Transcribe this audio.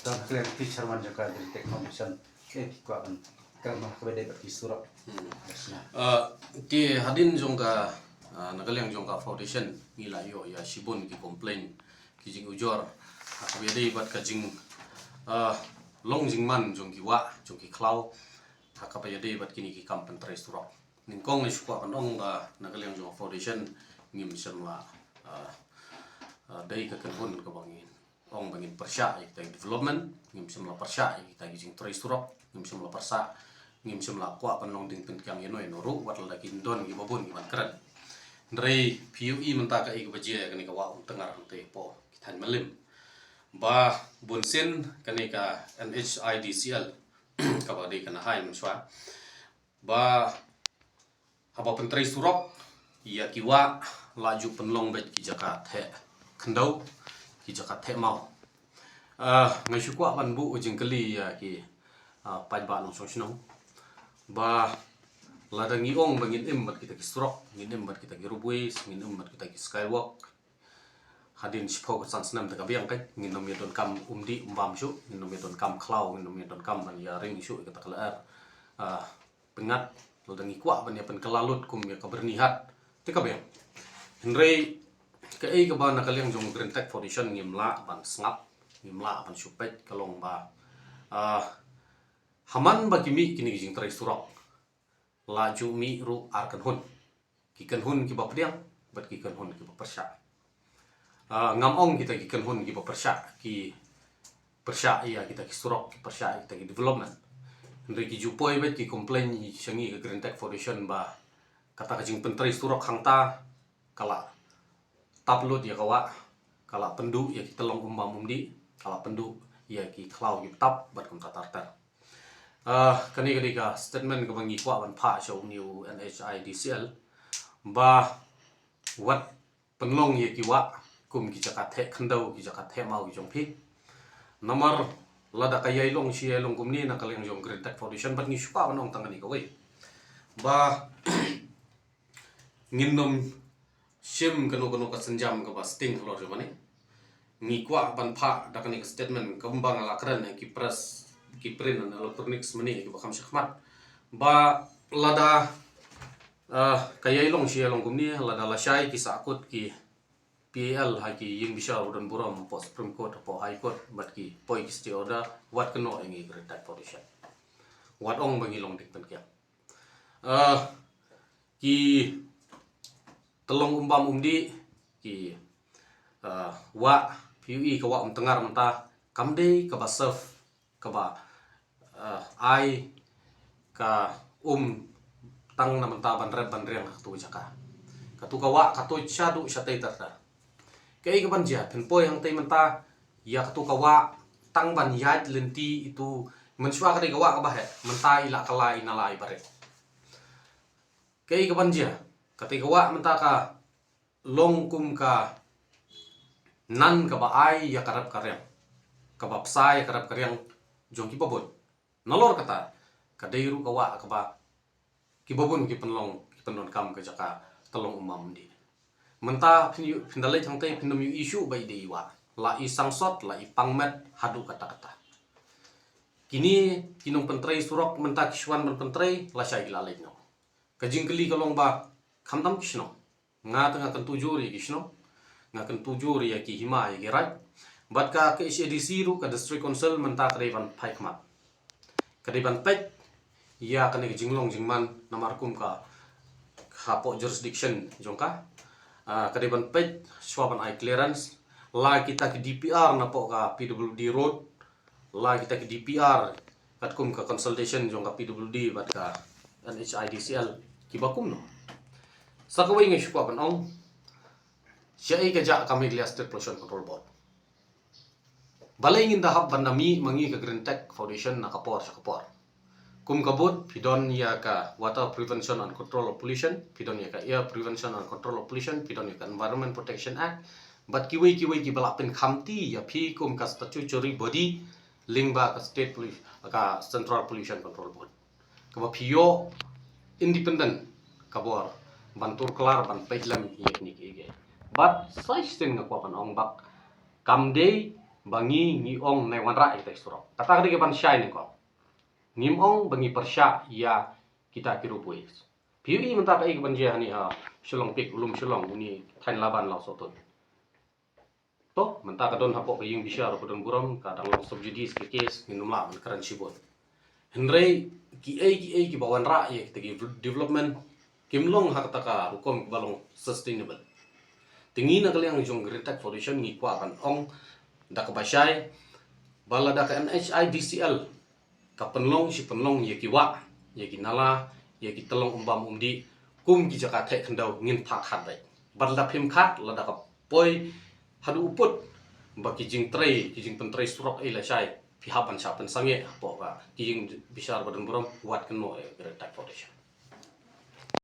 dan kalian teacher man juga dari technologian kuakan kerana kebeda bagi surat. Ki hadin jongka nagalang jongka foundation milayo ya sibun ki complain ki jing ujor akabede bat ka jing long jing man jongki wa jongki klau akabede bat kini ki kampen tres turok ningkong ni sukwa kanong ga nagalang jongka foundation ngim semla dai ka kanhun ka bangin ong bangin persya kita development ngim semla persya kita jing tres turok ngim semla persya ngim semla kwa panong ding pen kyang yeno ru wat la kin don gi babun gi man kran ndrei PUE menta ka ik baje kani ka wa tengar te po kithan malim ba bunsin kani ka NHIDCL ka ba de kana hai mun swa ba haba pentrai surok ya kiwa laju penlong bet ki jakat he khandau ki jakat he mau ngai shukwa ban bu ujing kali ya ki pai ba nong song ba ladang iong bangin imbat kita ki surok ngin imbat kita ki rubuis ngin imbat kita ki skywalk hadin shipho ko sansnam ta kabiang kai ngin nom yedon kam umdi umbam shu ngin nom yedon kam klau ngin nom yedon kam ban ya ring shu kita kala pengat ladang ikwa ban ya pen kelalut kum ya kabernihat te kabiang henrei ka ei ka ba na kaliang jong green tech foundation ngimla ban snap ngimla ban shupet kalong ba haman bagi mi kini jing trai surok laju mi ru arkan hun kikan hun ki bapdiang bat kikan hun ki bapersya ngamong kita kikan hun ki bapersya ki persya iya kita ki surok ki persya kita ki development ndri ki jupoi bet ki complain shangi ke green tech foundation ba kata ka jing pentrai surok hangta kala taplut ya kawa kala pendu ya ki telong umbam umdi kala pendu ya ki klau ki tap bat kum tatar kani ka statement ka bangi kwa ban pha show new NHIDCL ba wat penlong ye ki wa kum ki jakat the khandau ki jakat the mau ki jong phi namar lada ka yai long shi long kum ni na kaleng jong green tech foundation ban ngi shupa ban ong tangani ka wei ba nginnom shim kanu ka senjam ka ba sting lor jo mani ngi kwa ban pha da kani ka statement ka bang ala kran ki press ki print dan electronics meni ki bakam shakmat ba lada kayai long shi long kumni lada la shai ki sakut ki PL ha ki ying bisa udan buram po supreme court po high court bat ki poi ki stay order wat keno engi green tech foundation wat ong bangi long dik pen kya ki telong umbam umdi ki wa PUE ka wa tengar menta kamde ka ba serve ka ba ai ka tang na menta ban rep ban riang tu jaka ka tu ka wa ka tu chadu shatai tarta kai ka ban ja pen poi hang tai menta ya ka tu ka wa tang ban yat lenti itu menshwa ka ka wa ka ba he menta ila kala inala ibare kai ka ban ja ka tai ka wa menta ka long kum ka nan ka ba ai ya karap karyang ka ba psai karap karyang jong ki babon nalor kata kadairu kawa akaba ki babon ki penlong ki penon kam ke jaka telong umam di menta pindalai thangtai pindam yu isu bai de wa la i sangsot la i pangmet hadu kata kini kinong pentrai surok menta kiswan men pentrai la syai lalai no kajing keli kalong ba khamdam kishno nga tengah kan tujuri kishno nga kan tujuri ya ki hima ya ki rai bat ka ke SADC ru ka district council menta kreban phaikmat kreban pek ya kane ke jinglong jingman namarkum ka hapo jurisdiction jongka kreban pek swaban I clearance la kita ke DPR na po ka PWD road la kita ke DPR katkum ka consultation jongka PWD bat ka NHIDCL kibakum no sakawai ngi swaban ong syai ka ja kami State Pollution Control Board balai ingin dahap bandami mangi ke green tech foundation na kapor sa kapor kum kabut pidon ya ka water prevention and control of pollution pidon ya ka air prevention and control of pollution pidon ya ka environment protection act but kiwi ki balapin khamti ya phi kum ka statutory body lingba ka state police ka central pollution control board ka ba phio independent kabor bantur klar ban pejlam yekni ke but sai sting na ko pan ong bak kamde bangi ngi ong ne wan ra ita surok kata kadi ke pan syai ne ko ngim ong bangi persya ya kita kirupuis piwi menta ka ik banjia ni ha sulong pik ulum sulong ni thain laban law sotun to menta ka don hapo ka yung bisya ro don buram kadang long subjudis ke kes minum la man karan sibon henrei ki bawan ra ye tegi development kimlong hak taka hukum balong sustainable tingi na kaliang jong Greatek Foundation ngi kwa kan ong da ka basyai bala da ka NHIDCL ka penlong si penlong ye ki wa ye ki nala ye ki telong umbam umdi kum ki jaka the khandau ngin thak hat dai bala phim khat la da ka poi hadu uput ba ki jing pentrei surok ila syai pihapan sapen sange po ka ki jing bisar badan buram buat keno Greatek Foundation